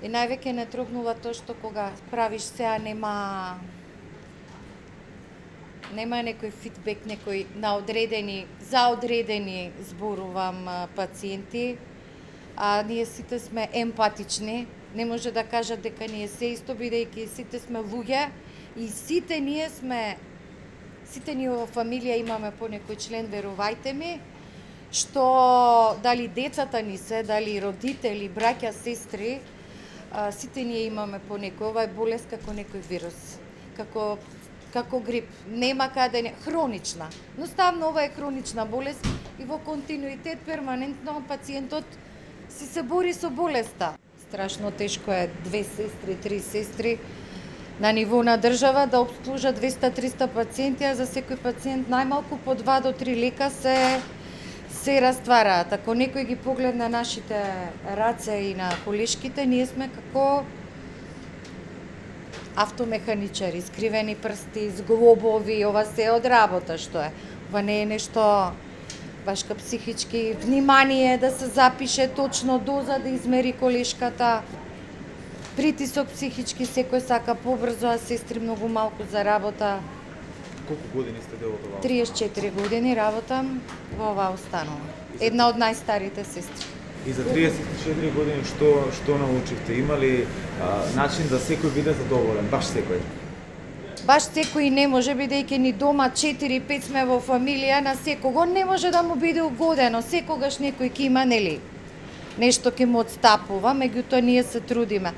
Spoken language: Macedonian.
И највеќе не трогнува тоа што кога правиш сеа нема некој фидбек, некој за одредени зборувам пациенти, а ние сите сме емпатични. Не може да кажат дека ние се исто, бидејќи сите сме луѓе и сите ние во фамилија имаме по некој член, верувајте ми, што дали децата ни се, дали родители, браќа, сестри, сите ние имаме по некој. Ова е болест како некој вирус, како грип, нема каде не, хронична. Едноставно ова е хронична болест и во континуитет перманентно пациентот се бори со болеста. Страшно тешко е 2 сестри, 3 сестри на ниво на држава да обслужат 200-300 пациенти, а за секој пациент најмалку по 2 до 3 лека се раствараат. Ако некој ги погледна нашите раце и на колешките, ние сме како автомеханичари, скривени прсти, зглобови, ова се од работа што е. Ова не е нешто башка психички, внимание да се запише точно доза, да измери колешката, притисок психички, секој сака побрзо, а сестри многу малку за работа. Колку години сте дел од оваа? 34 години работам во оваа установа. Една од најстарите сестри. И за 34 години што научивте? Има ли начин да секој биде задоволен, баш секој? Баш секој не може, бидејќи ни дома 4-5 сме во фамилија, на секого не може да му биде угодено, секогаш некој ќе има, нели? Нешто ќе му отстапува, меѓутоа ние се трудиме.